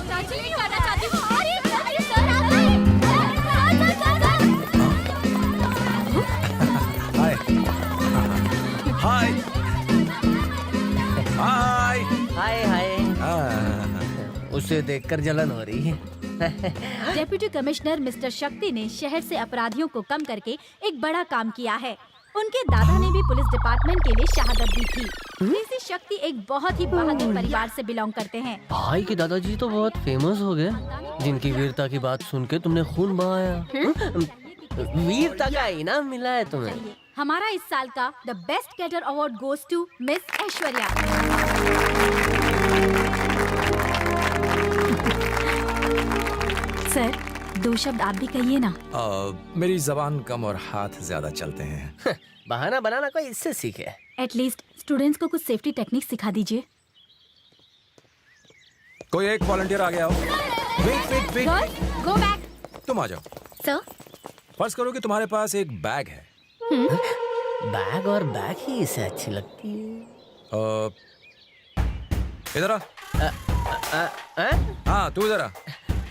Touch नहीं करना चाहती हूँ। अरे सर आ गए। हाय हाय हाय हाय हाय। उसे देखकर जलन हो रही है। डेप्यूटी कमिश्नर मिस्टर शक्ति ने शहर से अपराधियों को कम करके एक बड़ा काम किया है। उनके दादा ने भी पुलिस डिपार्टमेंट के लिए शहादत दी थी। डीसी शक्ति एक बहुत ही बहादुर परिवार से बिलोंग करते हैं। भाई के दादाजी तो बहुत फेमस हो गए, जिनकी वीरता की बात सुन के तुमने खून बहाया। वीरता का इनाम मिला है तुम्हें। हमारा इस साल का the best cadre award goes to miss Aishwarya. Sir 2 शब्द आप भी कहिए ना। मेरी जबान कम और हाथ ज्यादा चलते हैं। बहाना बनाना कोई इससे सीखे। एटलीस्ट स्टूडेंट्स को कुछ सेफ्टी टेक्निक सिखा दीजिए। कोई एक वॉलंटियर आ गया हो। Wait girls go back. तुम आ जाओ। सर फर्ज करो कि तुम्हारे पास एक बैग है। बैग और बैग ही इसे अच्छी लगती है। इधर आ। हाँ तू इधर आ।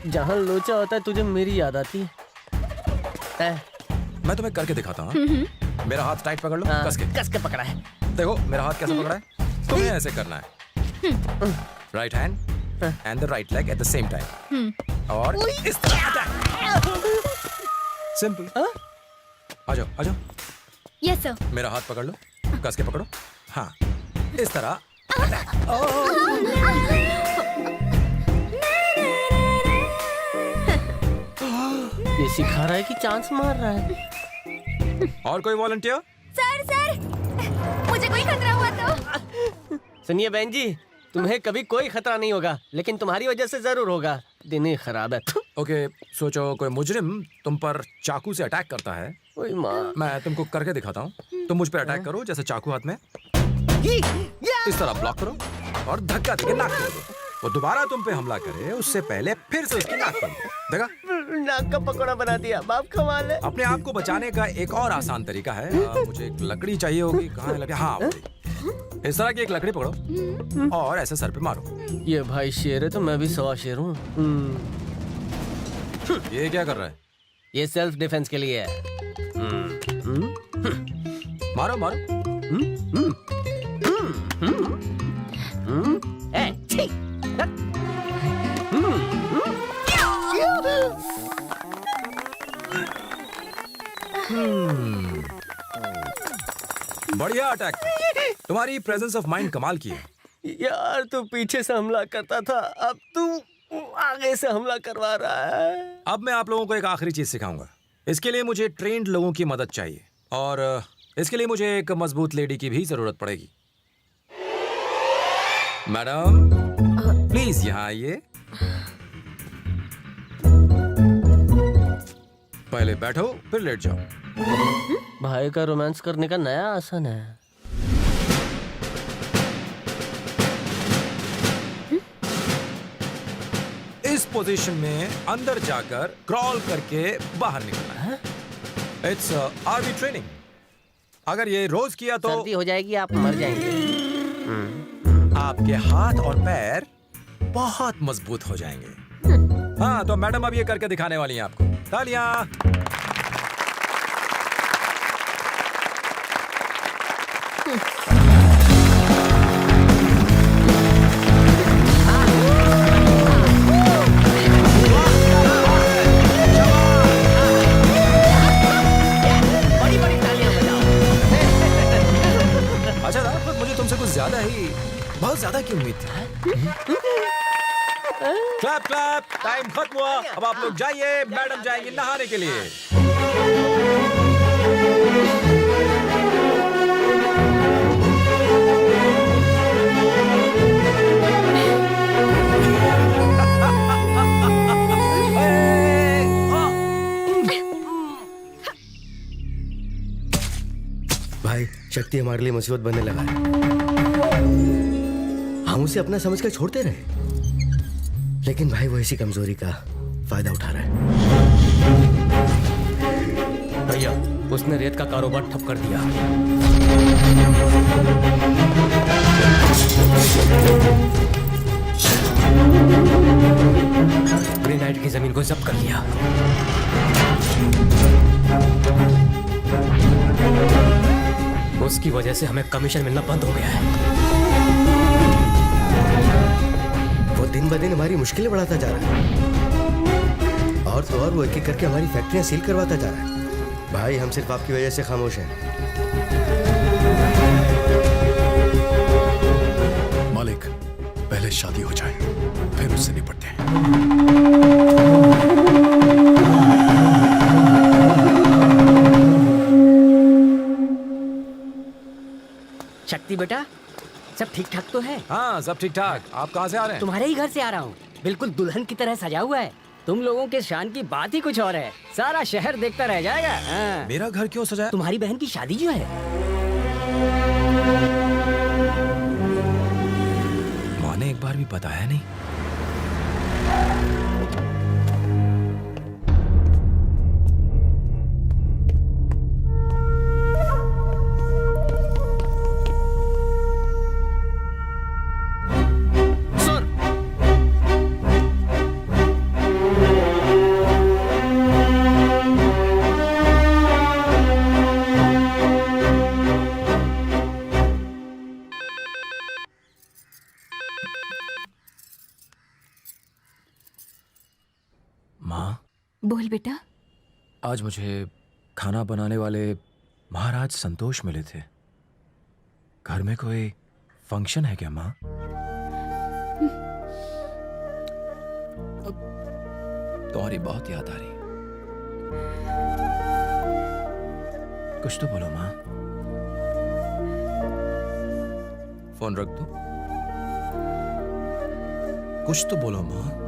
जहाँ लोचा होता है तुझे मेरी याद आती है। मैं तुम्हें करके दिखाता हूँ। मेरा हाथ टाइट पकड़ लो। कस के पकड़ा है। देखो मेरा हाथ कैसे पकड़ा है। तुम्हें ऐसे करना है। Right hand and the right leg at the same time. और इस तरह। सिंपल। आ जाओ आ जाओ। Yes sir. मेरा हाथ पकड़ लो, कस के पकड़ो। हाँ इस तरह। ये सिखा रहा है कि चांस मार रहा है। और कोई वॉलंटियर? सर मुझे कोई खतरा हुआ तो। सुनिए बहन जी, तुम्हें कभी कोई खतरा नहीं होगा, लेकिन तुम्हारी वजह से जरूर होगा। दिन ही खराब है। ओके सोचो कोई मुजरिम तुम पर चाकू से अटैक करता है। ओए माँ। मैं तुमको करके दिखाता हूँ। तुम मुझ पे अटैक करो, जैसे चाकू हाथ में इस तरह ब्लॉक करो और धक्का देके नाक तोड़ दो। वो दोबारा तुम पे हमला करे उससे पहले फिर से उसकी नाक तोड़ दो। देखा? नाक का पकौड़ा बना दिया। बाप कमाल है। अपने आप को बचाने का एक और आसान तरीका है। मुझे एक लकड़ी चाहिए होगी। कहाँ है लकड़ी? हाँ इस तरह की एक लकड़ी पकड़ो और ऐसे सर पे मारो। ये भाई शेर है तो मैं भी सवा शेर हूँ। ये क्या कर रहा है? ये सेल्फ डिफेंस के लिए है। मारो मारो। छी। बढ़िया अटैक। तुम्हारी प्रेजेंस ऑफ माइंड कमाल की है। यार तू पीछे से हमला करता था, अब तू आगे से हमला करवा रहा है। अब मैं आप लोगों को एक आखिरी चीज सिखाऊंगा। इसके लिए मुझे ट्रेन्ड लोगों की मदद चाहिए और इसके लिए मुझे एक मजबूत लेडी की भी जरूरत पड़ेगी। मैडम प्लीज यहाँ आइए। पहले बैठो फिर लेट जाओ। भाई का रोमांस करने का नया आसन है। इस पोजीशन में अंदर जाकर क्रॉल करके बाहर निकलना है। It's army training. अगर ये रोज किया तो सर्दी हो जाएगी, आप मर जाएंगे। आपके हाथ और पैर बहुत मजबूत हो जाएंगे। हाँ तो मैडम अब ये करके दिखाने वाली हैं आपको। तालियां। अच्छा था, पर मुझे तुमसे कुछ ज्यादा ही बहुत ज्यादा की उम्मीद थी। क्लैप क्लैप, टाइम खत्म हुआ। अब आप लोग जाइए, मैडम जाएंगी नहाने के लिए। भाई शक्ति हमारे लिए मुसीबत बनने लगा है। हम उसे अपना समझ कर छोड़ते रहे, लेकिन भाई वो इसी कमजोरी का फायदा उठा रहा है। भैया उसने रेत का कारोबार ठप कर दिया। दिया। उसकी वजह से हमें कमीशन मिलना बंद हो गया है। वो दिन ब दिन हमारी मुश्किलें बढ़ाता जा रहा है और तो और वो एक एक करके हमारी फैक्ट्रियां सील करवाता जा रहा है। भाई हम सिर्फ आपकी वजह से खामोश हैं। मालिक, पहले शादी हो जाए फिर उससे निपटते हैं। शक्ति बेटा, सब ठीक ठाक तो है? हाँ सब ठीक ठाक। आप कहाँ से आ रहे हैं? तुम्हारे ही घर से आ रहा हूँ। बिल्कुल दुल्हन की तरह सजा हुआ है। तुम लोगों के शान की बात ही कुछ और है। सारा शहर देखता रह जाएगा। हाँ। मेरा घर क्यों सजाया? तुम्हारी बहन की शादी जो है। माँ ने एक बार भी बताया नहीं। माँ, बोल बेटा। आज मुझे खाना बनाने वाले महाराज संतोष मिले थे। घर में कोई फंक्शन है क्या माँ? तुम्हारी बहुत याद आ रही। कुछ तो बोलो माँ। फोन रख दो। कुछ तो बोलो माँ।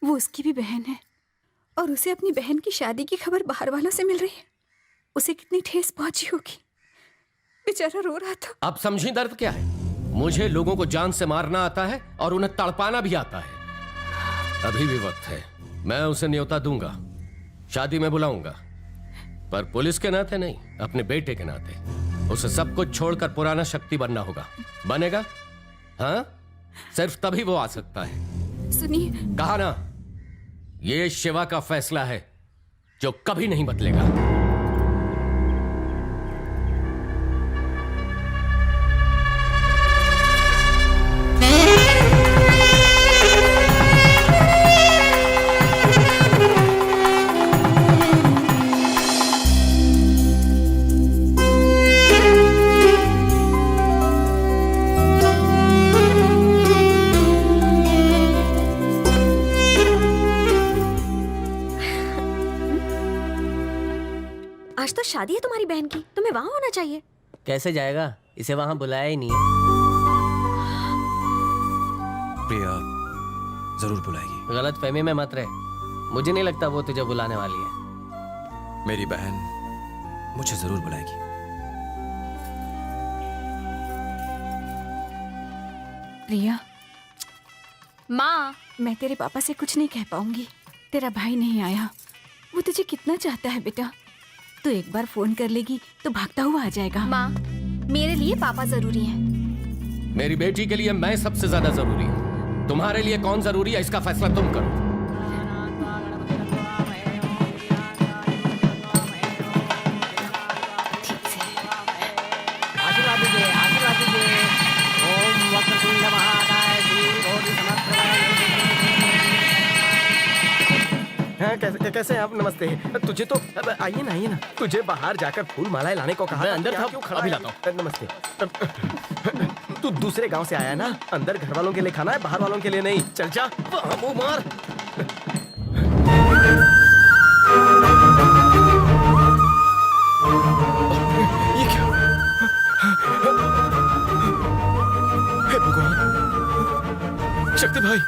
वो उसकी भी बहन है और उसे अपनी बहन की शादी की खबर बाहर वालों से मिल रही है। उसे कितनी ठेस पहुंची होगी। बेचारा रो रहा था। अब समझी दर्द क्या है? मुझे लोगों को जान से मारना आता है और उन्हें तड़पाना भी आता है। अभी भी वक्त है। मैं उसे न्योता दूंगा, शादी में बुलाऊंगा, पर पुलिस के नाते नहीं, अपने बेटे के नाते। उसे सब कुछ छोड़कर पुराना शक्ति बनना होगा। बनेगा? हाँ, सिर्फ तभी वो आ सकता है। सुनिए, कहा ना, ये शिवा का फैसला है जो कभी नहीं बदलेगा। आज तो शादी है तुम्हारी बहन की, तुम्हें वहां होना चाहिए। कैसे जाएगा? इसे वहां बुलाया ही नहीं है। प्रिया जरूर बुलाएगी। गलत फहमी में मत रहे। मुझे नहीं लगता वो तुझे बुलाने वाली है। मेरी बहन मुझे जरूर बुलाएगी। प्रिया, माँ, मैं तेरे पापा से कुछ नहीं कह पाऊंगी। तेरा भाई नहीं आया। वो तुझे कितना चाहता है बेटा। तू एक बार फोन कर लेगी तो भागता हुआ आ जाएगा। माँ, मेरे लिए पापा जरूरी हैं। मेरी बेटी के लिए मैं सबसे ज्यादा जरूरी हूँ। तुम्हारे लिए कौन जरूरी है, इसका फैसला तुम करो। आशीर्वाद दीजिए, आशीर्वाद दीजिए। ओम वक्रतुंड महाकाय सूर्यकोटि समप्रभ। हाँ, कैसे आप? नमस्ते। तुझे तो आइए ना। तुझे बाहर जाकर फूल मालाएं लाने को कहा। मैं अंदर था, क्यों खड़ा अभी है? लाता नमस्ते। तू दूसरे गांव से आया ना? अंदर घर वालों के लिए खाना है, बाहर वालों के लिए नहीं। चल जा, मुंह मार। ये क्या? हे भगवान! शक्ति भाई,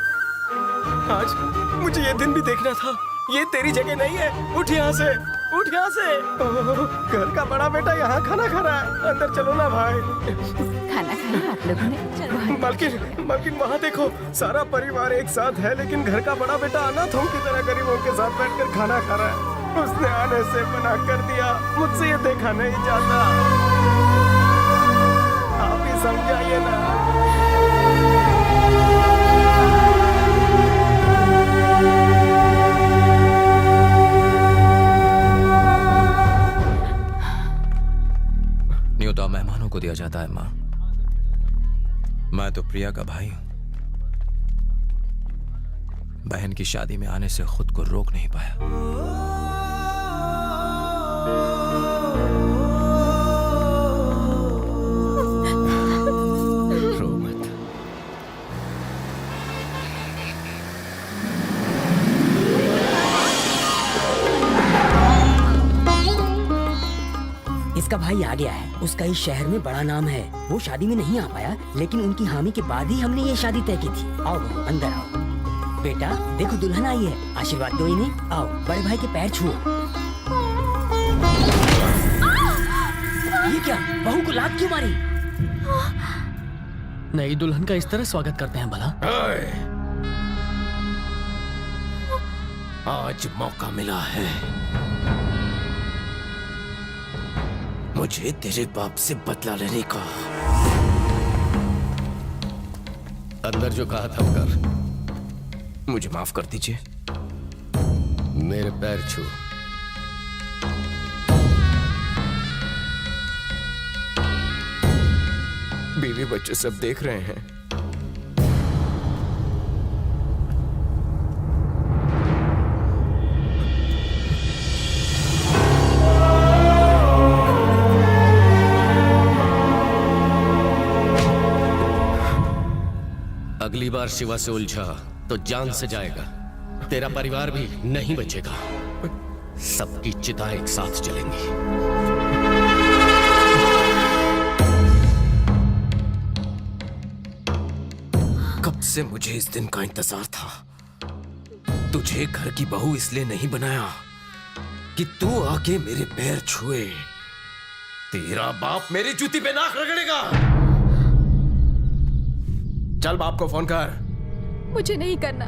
आज मुझे ये दिन भी देखना था। ये तेरी जगह नहीं है। उठ यहाँ से, उठ यहाँ से। घर का बड़ा बेटा यहाँ खाना खा रहा है। अंदर चलो ना भाई। खाना खाया आप लोगों ने? चलो। मालकिन वहाँ देखो, सारा परिवार एक साथ है, लेकिन घर का बड़ा बेटा अनाथों की तरह गरीबों के साथ बैठकर खाना खा रहा है। उसने आने से मना कर दिया। मुझसे ये देखा नहीं जाता। आप ही समझाइए ना। न्योता मेहमानों को दिया जाता है माँ। मैं तो प्रिया का भाई हूं। बहन की शादी में आने से खुद को रोक नहीं पाया। रो मत। इसका भाई आ गया है। उसका इस शहर में बड़ा नाम है। वो शादी में नहीं आ पाया, लेकिन उनकी हामी के बाद ही हमने ये शादी तय की थी। आओ बहू, अंदर आओ। बेटा देखो दुल्हन आई है, आशीर्वाद दो इन्हें। आओ बड़े भाई के पैर छुओ। ये क्या, बहू को लात क्यों मारी? नई दुल्हन का इस तरह स्वागत करते हैं भला? आज मौका मिला है मुझे तेरे बाप से बदला लेने का। अंदर जो कहा था कर। मुझे माफ कर दीजिए। मेरे पैर छू। बीवी बच्चे सब देख रहे हैं। अगली बार शिवा से उलझा तो जान से जाएगा। तेरा परिवार भी नहीं बचेगा। सबकी चिता एक साथ जलेंगी। कब से मुझे इस दिन का इंतजार था। तुझे घर की बहू इसलिए नहीं बनाया कि तू आके मेरे पैर छुए। तेरा बाप मेरी जूती पे नाक रगड़ेगा। चल बाप को फोन कर। मुझे नहीं करना।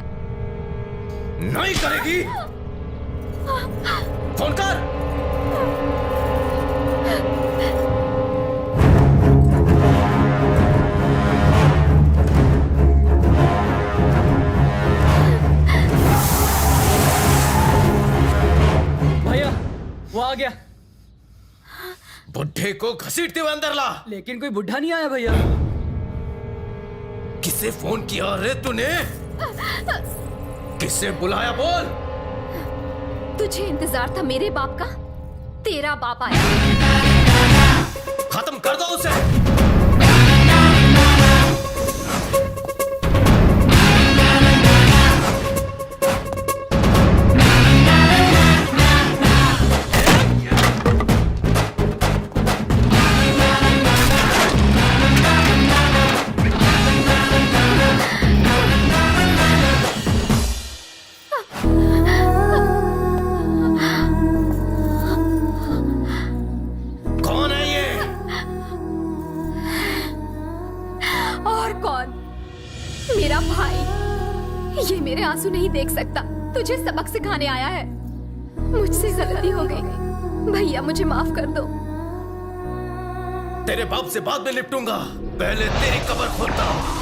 नहीं करेगी? फोन कर। भैया वो आ गया। बुढ़े को घसीटते हुए अंदर ला। लेकिन कोई बुढ़ा नहीं आया भैया। किसे फोन किया रे तूने? किसे बुलाया बोल? तुझे इंतजार था मेरे बाप का? तेरा बाप आया। खत्म कर दो उसे। मेरा भाई। ये मेरे आंसू नहीं देख सकता। तुझे सबक सिखाने आया है। मुझसे गलती हो गई भैया, मुझे माफ कर दो। तेरे बाप से बाद में निपटूंगा, पहले तेरी कब्र खोदता हूं।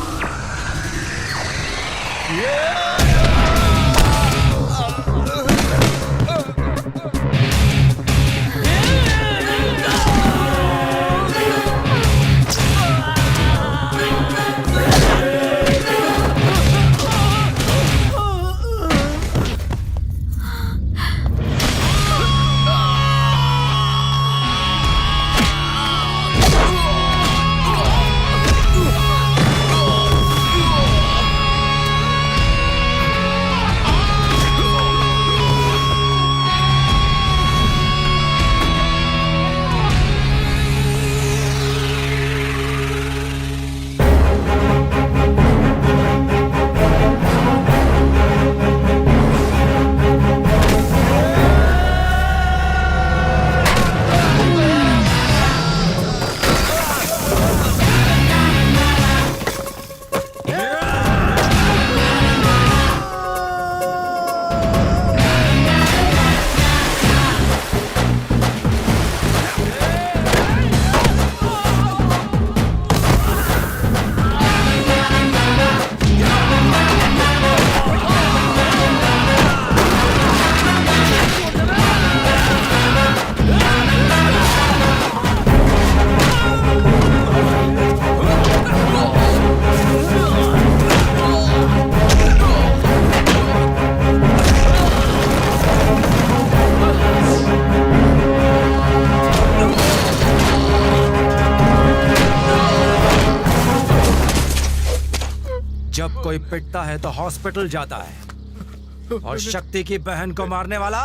जब कोई पिटता है तो हॉस्पिटल जाता है और शक्ति की बहन को मारने वाला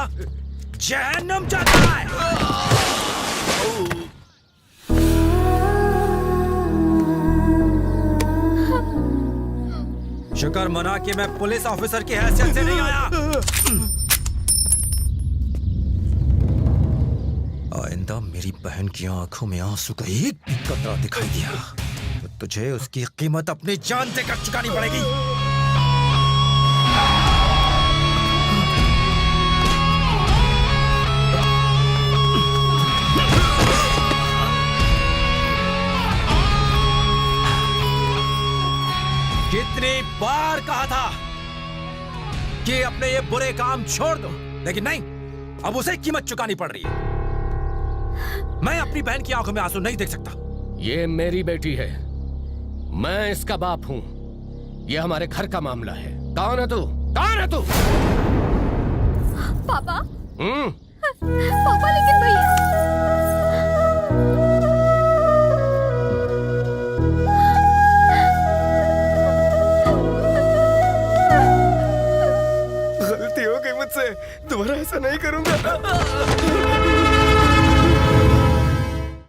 जहन्नुम जाता है। शुक्र मना कि मैं पुलिस ऑफिसर की हैसियत से नहीं आया। आइंदा मेरी बहन की आंखों में आंसू का एक भी कतरा दिखाई दिया तो तुझे उसकी कीमत अपनी जान देकर चुकानी पड़ेगी। कितनी बार कहा था कि अपने ये बुरे काम छोड़ दो, लेकिन नहीं, अब उसे कीमत चुकानी पड़ रही है। मैं अपनी बहन की आंखों में आंसू नहीं देख सकता। ये मेरी बेटी है, मैं इसका बाप हूं। ये हमारे घर का मामला है। कौन है तू? कौन है तू? पापा। हम्म। पापा लेकिन भैया। गलती हो गई मुझसे, दोबारा ऐसा नहीं करूंगा।